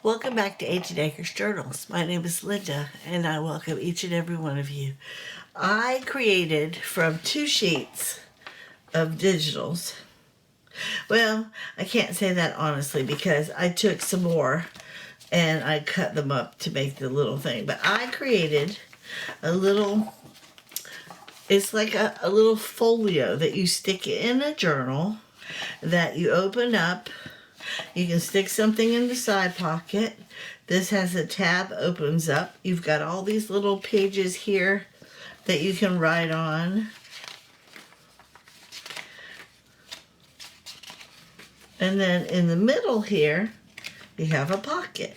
Welcome back to 18 Acres Journals. My name is Linda, and I welcome each and every one of you. I created from 2 sheets of digitals. Well, I can't say that honestly because I took some more and I cut them up to make the little thing. But I created a little, it's like a little folio that you stick in a journal that you open up. You can stick something in the side pocket. This has a tab, opens up. You've got all these little pages here that you can write on. And then in the middle here, you have a pocket.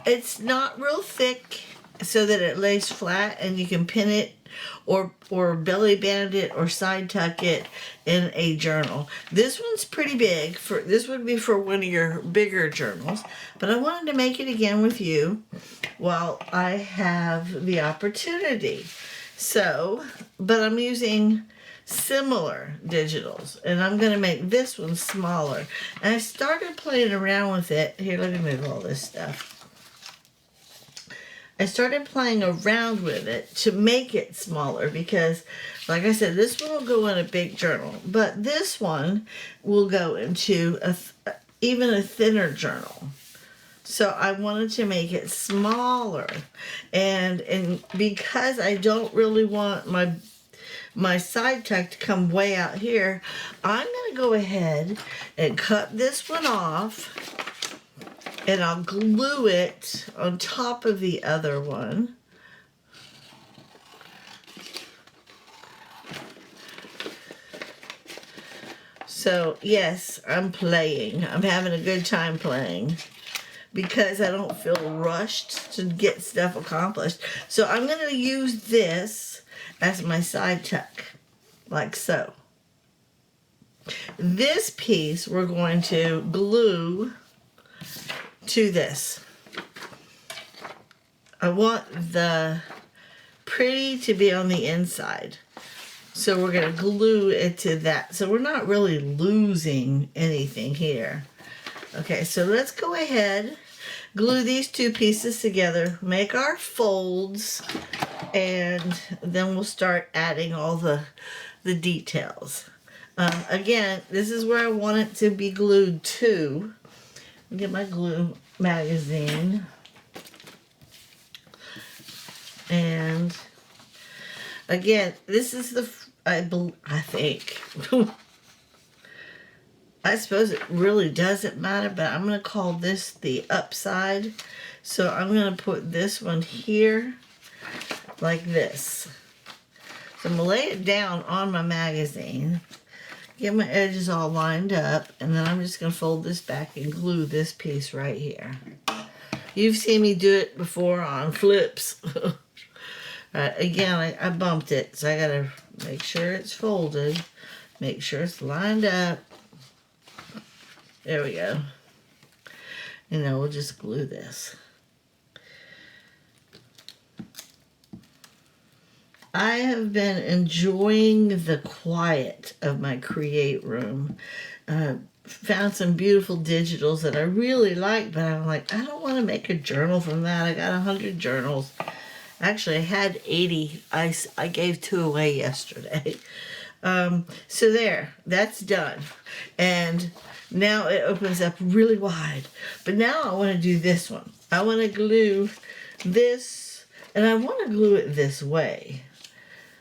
It's not real thick so that it lays flat and you can pin it or belly band it or side tuck it in a journal. This one's pretty big. This would be for one of your bigger journals, but I wanted to make it again with you while I have the opportunity. So, but I'm using similar digitals and I'm going to make this one smaller. And I started playing around with it. Here, let me move all this stuff. I started playing around with it to make it smaller because, like I said, this one will go in a big journal, but this one will go into even a thinner journal. So I wanted to make it smaller, and because I don't really want my side tuck to come way out here, I'm going to go ahead and cut this one off. And I'll glue it on top of the other one. So, yes, I'm playing. I'm having a good time playing because I don't feel rushed to get stuff accomplished. So I'm going to use this as my side tuck, like so. This piece we're going to glue to this. I want the pretty to be on the inside. So we're going to glue it to that. So we're not really losing anything here. Okay, so let's go ahead, glue these 2 pieces together, make our folds, and then we'll start adding all the details. Again, this is where I want it to be glued to. Get my glue magazine, and again, this is the I think I suppose it really doesn't matter, but I'm going to call this the upside. So I'm going to put this one here like this. So I'm going to lay it down on my magazine, get my edges all lined up, and then I'm just going to fold this back and glue this piece right here. You've seen me do it before on flips. Again, I bumped it, so I got to make sure it's folded, make sure it's lined up. There we go. And then we'll just glue this. I have been enjoying the quiet of my create room. Found some beautiful digitals that I really like, but I'm like, I don't want to make a journal from that. I got 100 journals. Actually, I had 80. I gave 2 away yesterday. So there, that's done. And now it opens up really wide. But now I want to do this one. I want to glue this, and I want to glue it this way.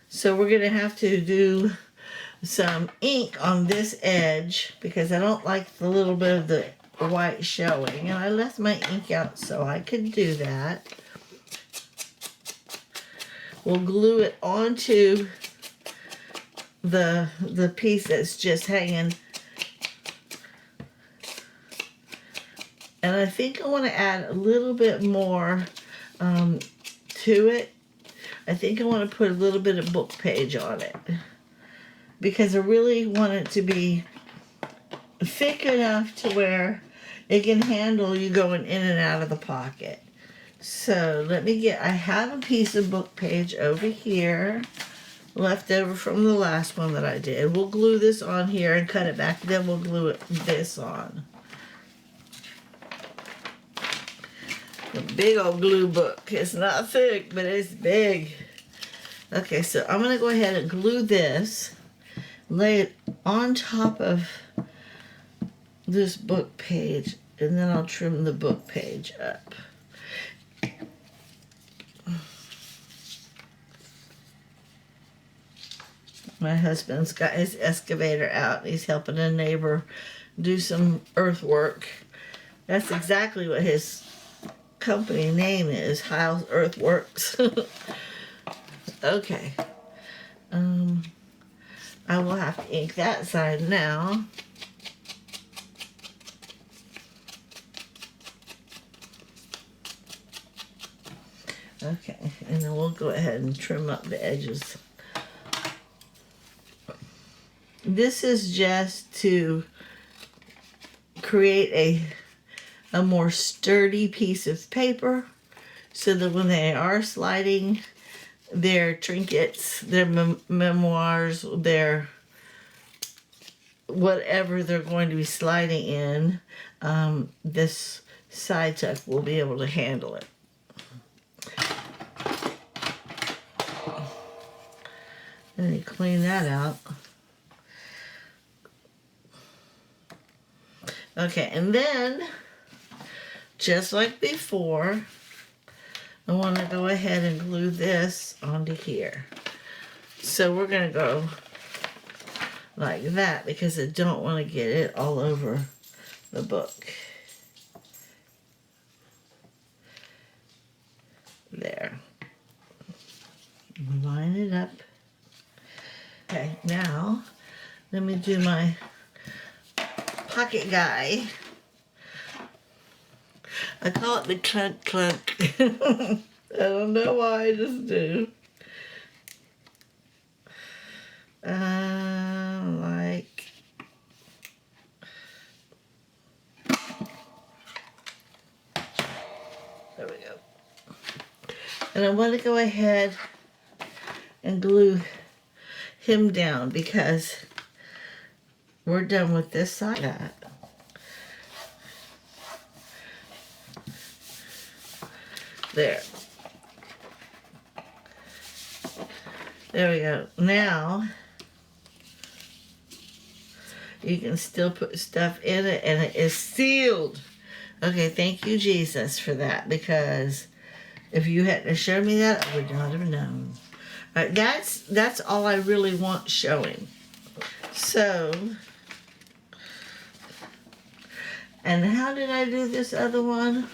So we're going to have to do some ink on this edge because I don't like the little bit of the white showing. And I left my ink out so I could do that. We'll glue it onto the piece that's just hanging. And I think I want to add a little bit more to it. I think I want to put a little bit of book page on it because I really want it to be thick enough to where it can handle you going in and out of the pocket. So I have a piece of book page over here left over from the last one that I did. We'll glue this on here and cut it back, then we'll glue this on. A big old glue book. It's not thick, but it's big. Okay, so I'm going to go ahead and glue this, lay it on top of this book page, and then I'll trim the book page up. My husband's got his excavator out. He's helping a neighbor do some earthwork. That's exactly what his company name is, House Earthworks. Okay. I will have to ink that side now. Okay, and then we'll go ahead and trim up the edges. This is just to create a more sturdy piece of paper so that when they are sliding their trinkets, their memoirs, their whatever they're going to be sliding in, this side tuck will be able to handle it. And you clean that out. Okay, and then, just like before, I want to go ahead and glue this onto here. So we're going to go like that because I don't want to get it all over the book. There. Line it up. Okay, now let me do my pocket guy. I call it the clunk clunk. I don't know why, I just do. Like there we go. And I want to go ahead and glue him down because we're done with this side. There. There we go. Now, you can still put stuff in it and it is sealed. Okay, thank you, Jesus, for that, because if you hadn't shown me that, I would not have known. All right, that's all I really want showing. So, and how did I do this other one?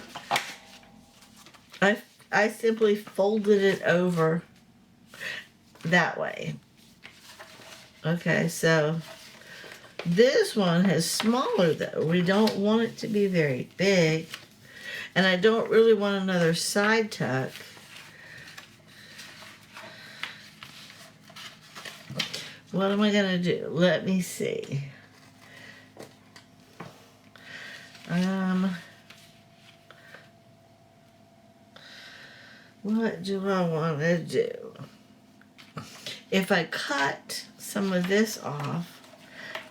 I simply folded it over that way. Okay, so this one is smaller though. We don't want it to be very big. And I don't really want another side tuck. What am I gonna do? Let me see. What do I want to do? If I cut some of this off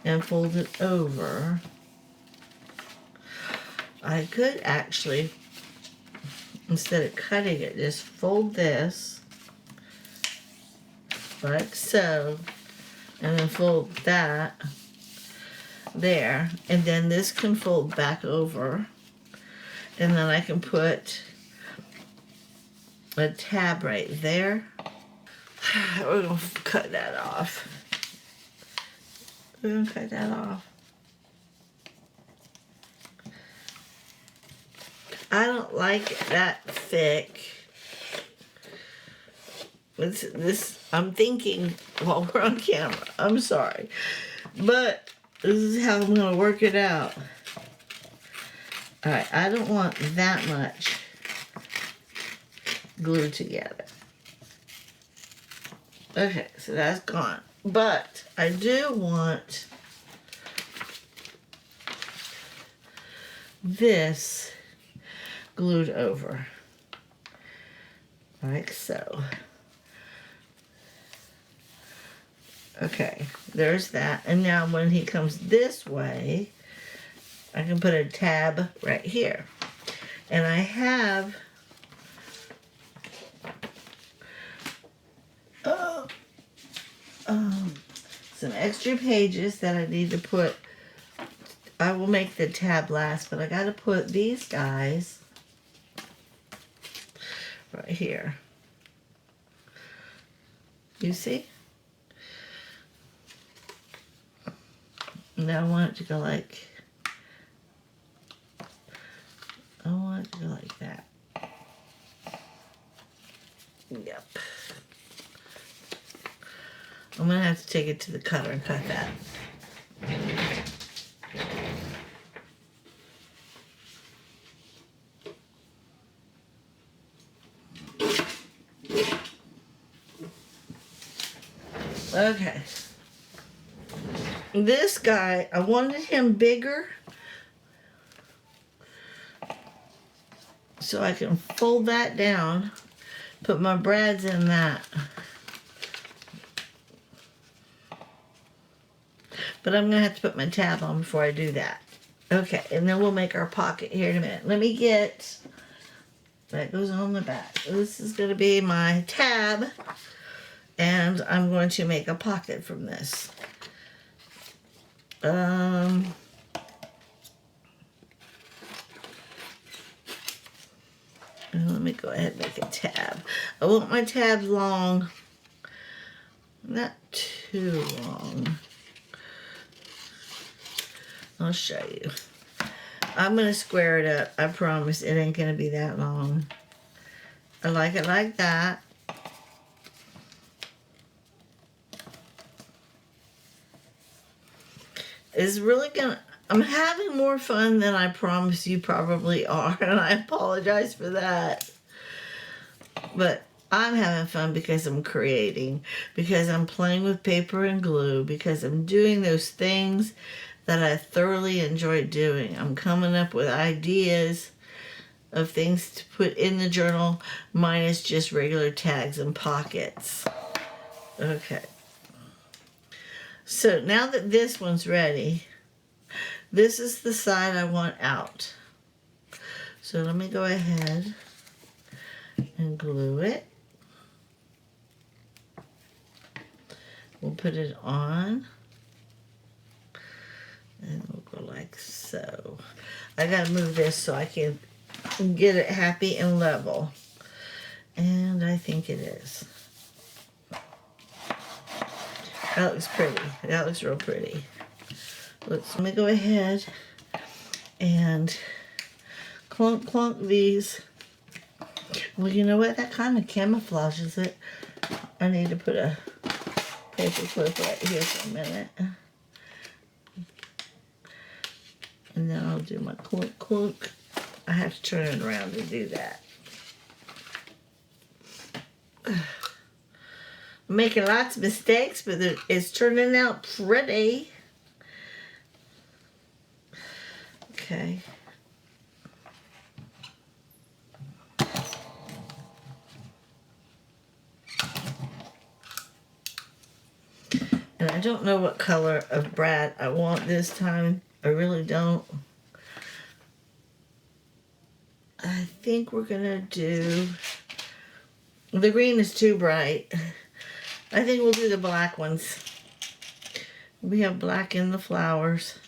and fold it over, I could actually, instead of cutting it, just fold this like so, and then fold that there, and then this can fold back over, and then I can put a tab right there. We're going to cut that off. We're going to cut that off. I don't like it that thick. I'm thinking while we're on camera. I'm sorry. But this is how I'm going to work it out. Alright, I don't want that much glued together. Okay, so that's gone. But I do want this glued over. Like so. Okay, there's that. And now when he comes this way, I can put a tab right here. And I have some extra pages that I need to put. I will make the tab last, but I got to put these guys right here. You see? And I want it to go like, I want it to go like that. Yep. I'm going to have to take it to the cutter and cut that. Okay. This guy, I wanted him bigger so I can fold that down, put my brads in that. But I'm going to have to put my tab on before I do that. Okay, and then we'll make our pocket here in a minute. Let me get, that goes on the back. This is going to be my tab, and I'm going to make a pocket from this. And let me go ahead and make a tab. I want my tab long, not too long. I'll show you. I'm going to square it up. I promise it ain't going to be that long. I like it like that. It's really going to... I'm having more fun than I promise you probably are, and I apologize for that. But I'm having fun because I'm creating, because I'm playing with paper and glue, because I'm doing those things that I thoroughly enjoy doing. I'm coming up with ideas of things to put in the journal, minus just regular tags and pockets. Okay. So now that this one's ready, this is the side I want out. So let me go ahead and glue it. We'll put it on. And we'll go like so. I gotta move this so I can get it happy and level. And I think it is. That looks pretty. That looks real pretty. Let me go ahead and clunk these. Well, you know what? That kind of camouflages it. I need to put a paper clip right here for a minute. And then I'll do my clunk. I have to turn it around to do that. I'm making lots of mistakes, but it's turning out pretty. Okay. And I don't know what color of brad I want this time. I really don't. I think we're gonna do, the green is too bright. I think we'll do the black ones. We have black in the flowers.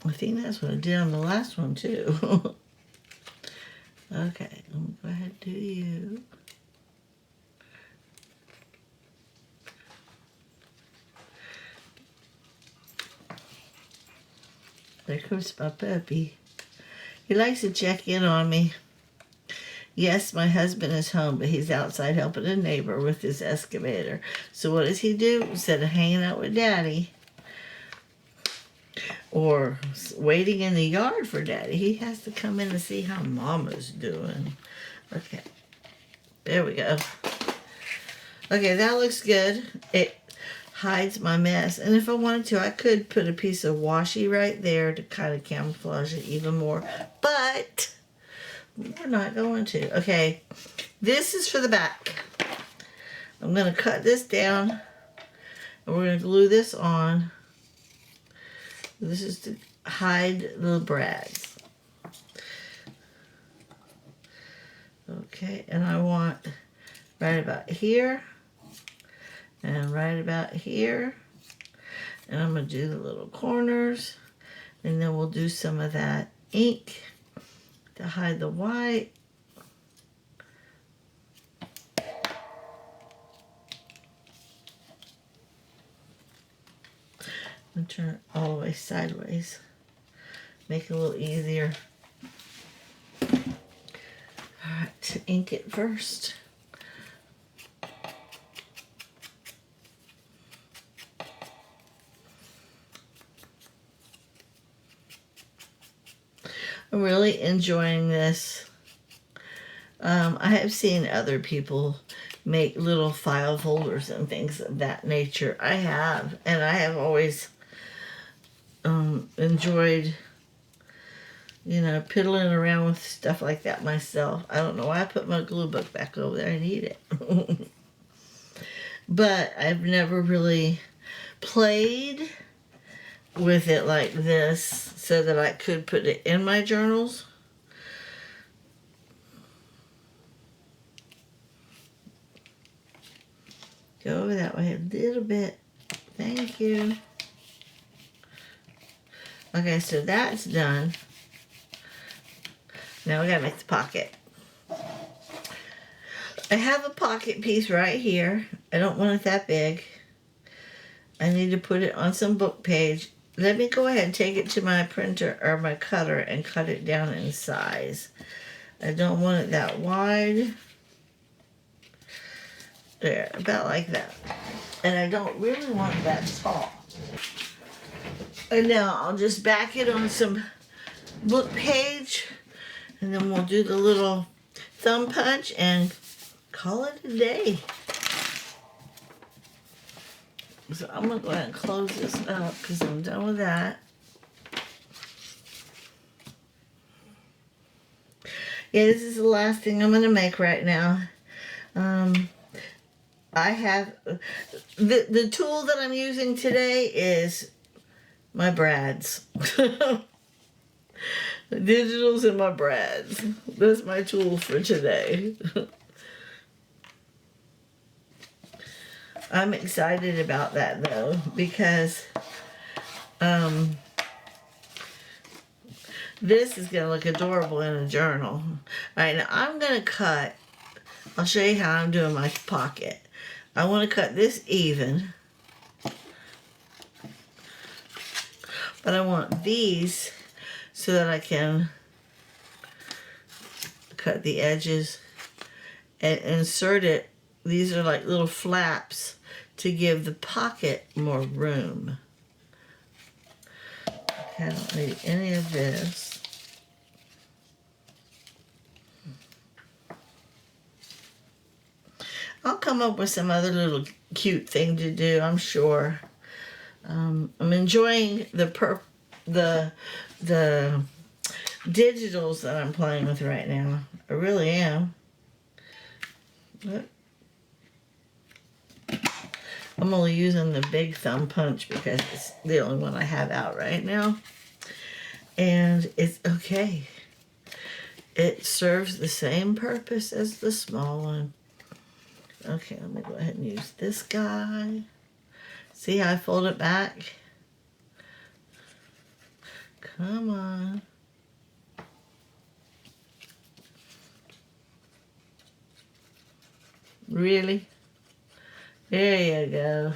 I think that's what I did on the last one too. Okay, I'm gonna go ahead and do you. There comes my puppy. He likes to check in on me. Yes, my husband is home, but he's outside helping a neighbor with his excavator. So what does he do? Instead of hanging out with Daddy or waiting in the yard for Daddy, he has to come in and see how Mama's doing. Okay, there we go. Okay, that looks good. It hides my mess. And if I wanted to, I could put a piece of washi right there to kind of camouflage it even more. But we're not going to. Okay, this is for the back. I'm going to cut this down. And we're going to glue this on. This is to hide the brads. Okay, and I want right about here and right about here. And I'm going to do the little corners, and then we'll do some of that ink to hide the white. And turn it all the way sideways. Make it a little easier. Alright, to ink it first. I'm really enjoying this. I have seen other people make little file folders and things of that nature. I have, and I have always enjoyed, you know, piddling around with stuff like that myself. I don't know why I put my glue book back over there. I need it. But I've never really played with it like this so that I could put it in my journals. Go over that way a little bit. Thank you. Okay, so that's done. Now we gotta make the pocket. I have a pocket piece right here. I don't want it that big. I need to put it on some book page. Let me go ahead and take it to my printer or my cutter and cut it down in size. I don't want it that wide. There, about like that. And I don't really want that tall. And now I'll just back it on some book page, and then we'll do the little thumb punch and call it a day. So I'm gonna go ahead and close this up because I'm done with that. Yeah, this is the last thing I'm gonna make right now. I have the tool that I'm using today is my brads. The digitals and my brads. That's my tool for today. I'm excited about that though, because this is going to look adorable in a journal. Alright, now I'm going to cut, I'll show you how I'm doing my pocket. I want to cut this even, but I want these so that I can cut the edges and insert it. These are like little flaps to give the pocket more room. Okay, I don't need any of this. I'll come up with some other little cute thing to do, I'm sure. I'm enjoying the digitals that I'm playing with right now. I really am. I'm only using the big thumb punch because it's the only one I have out right now. And it's okay. It serves the same purpose as the small one. Okay, let me go ahead and use this guy. See how I fold it back? Come on. Really? There you go.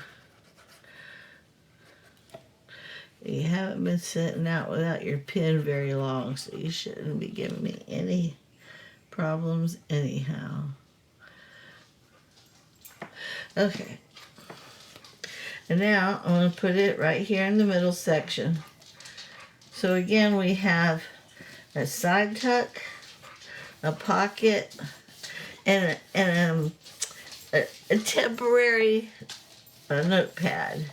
You haven't been sitting out without your pen very long, so you shouldn't be giving me any problems anyhow. Okay. And now I'm going to put it right here in the middle section. So again, we have a side tuck, a pocket, and a temporary notepad.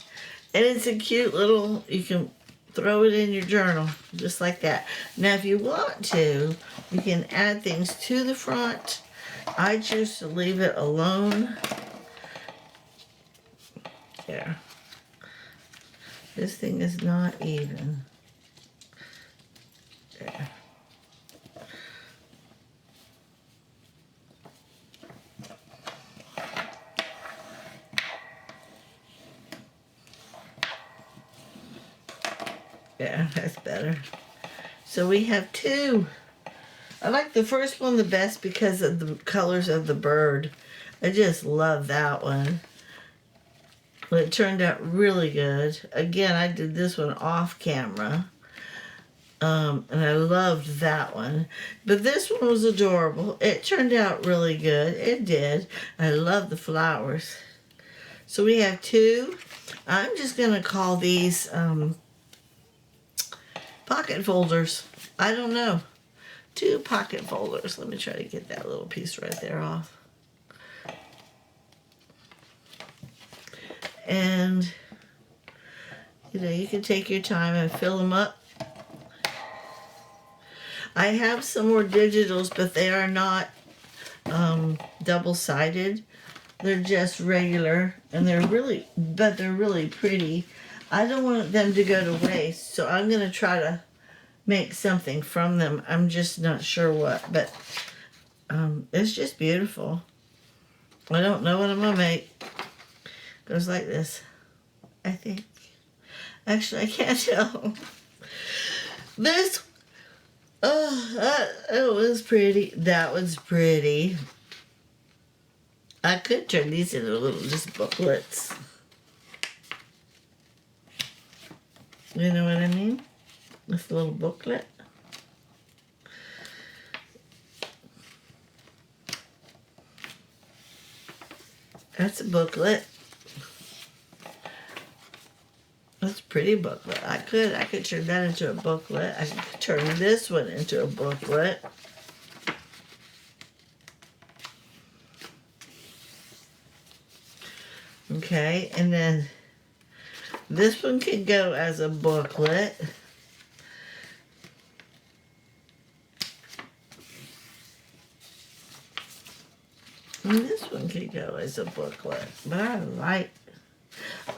And it's a cute little, you can throw it in your journal, just like that. Now, if you want to, you can add things to the front. I choose to leave it alone. There. This thing is not even. There. Yeah, that's better. So we have two. I like the first one the best because of the colors of the bird. I just love that one. But it turned out really good. Again, I did this one off camera. And I loved that one. But this one was adorable. It turned out really good. It did. I love the flowers. So we have two. I'm just going to call these pocket folders. I don't know. Two pocket folders. Let me try to get that little piece right there off. And, you know, you can take your time and fill them up. I have some more digitals, but they are not double-sided. They're just regular, and they're really pretty. I don't want them to go to waste, so I'm going to try to make something from them. I'm just not sure what, but it's just beautiful. I don't know what I'm going to make. Goes like this, I think. Actually, I can't tell. This, it was pretty. That was pretty. I could turn these into little just booklets. You know what I mean? This little booklet. That's a booklet. That's a pretty booklet. I could turn that into a booklet. I could turn this one into a booklet. Okay, and then this one could go as a booklet. And this one could go as a booklet. But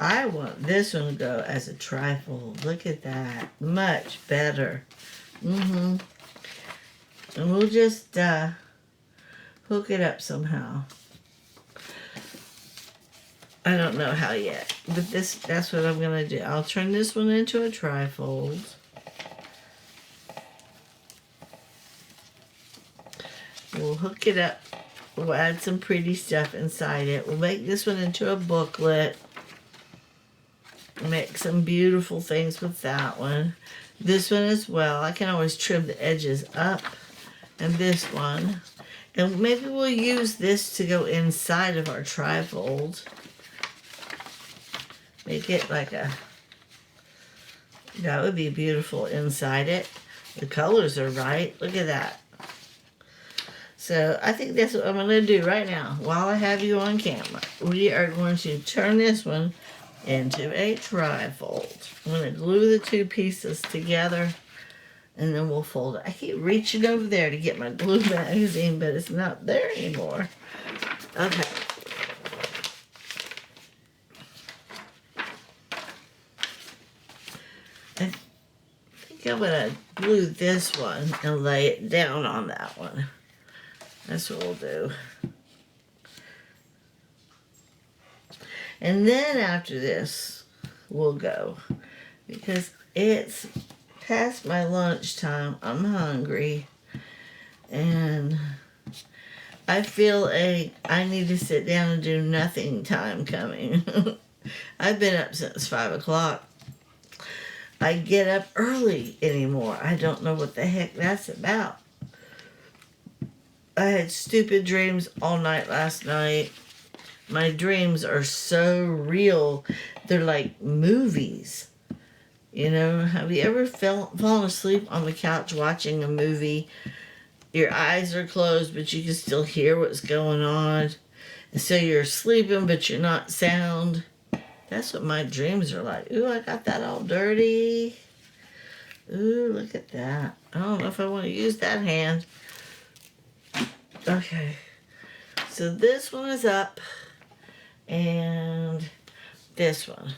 I want this one to go as a trifold. Look at that. Much better. And we'll just hook it up somehow. I don't know how yet, but that's what I'm going to do. I'll turn this one into a trifold. We'll hook it up. We'll add some pretty stuff inside it. We'll make this one into a booklet. Make some beautiful things with that one. This one as well. I can always trim the edges up. And this one. And maybe we'll use this to go inside of our trifold. Make it like a, that would be beautiful inside it. The colors are right. Look at that. So I think that's what I'm going to do right now while I have you on camera. We are going to turn this one into a trifold. I'm going to glue the two pieces together and then we'll fold it. I keep reaching over there to get my glue magazine, but it's not there anymore. Okay. I think I'm going to glue this one and lay it down on that one. That's what we'll do. And then after this, we'll go. Because it's past my lunchtime. I'm hungry. And I feel I need to sit down and do nothing time coming. I've been up since 5 o'clock. I get up early anymore. I don't know what the heck that's about. I had stupid dreams all night last night. My dreams are so real. They're like movies. You know, have you ever fallen asleep on the couch watching a movie? Your eyes are closed, but you can still hear what's going on. And so you're sleeping, but you're not sound. That's what my dreams are like. Ooh, I got that all dirty. Ooh, look at that. I don't know if I want to use that hand. Okay. So this one is up. And this one.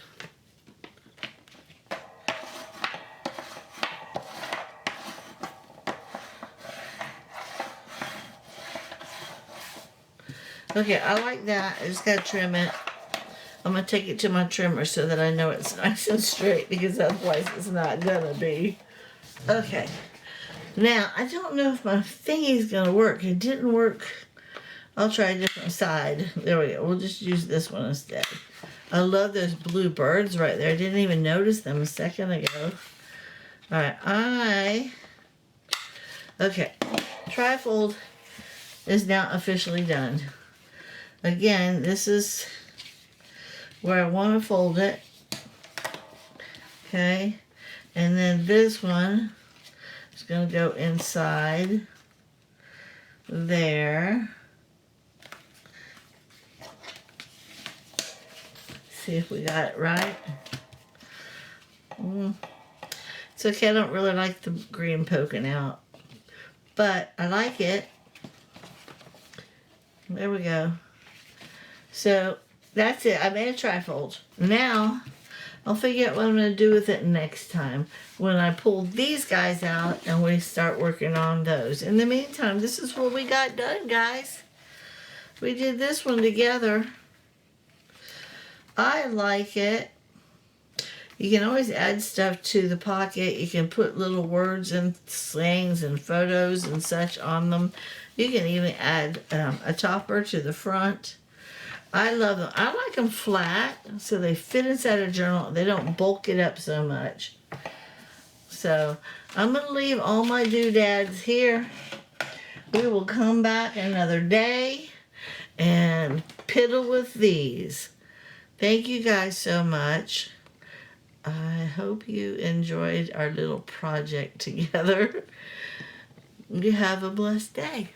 Okay, I like that. I just gotta trim it. I'm going to take it to my trimmer so that I know it's nice and straight, because otherwise it's not going to be. Okay. Now, I don't know if my thingy's going to work. It didn't work. I'll try a different side. There we go. We'll just use this one instead. I love those blue birds right there. I didn't even notice them a second ago. Alright, okay. Trifold is now officially done. Again, this is where I want to fold it. Okay. And then this one is going to go inside there. See if we got it right. It's okay, I don't really like the green poking out, but I like it. There we go. So that's it. I made a trifold. Now I'll figure out what I'm going to do with it next time when I pull these guys out and we start working on those. In the meantime, this is what we got done, guys. We did this one together. I like it. You can always add stuff to the pocket. You can put little words and sayings and photos and such on them. You can even add a topper to the front. I love them. I like them flat so they fit inside a journal. They don't bulk it up so much. So I'm going to leave all my doodads here. We will come back another day and piddle with these. Thank you guys so much. I hope you enjoyed our little project together. You have a blessed day.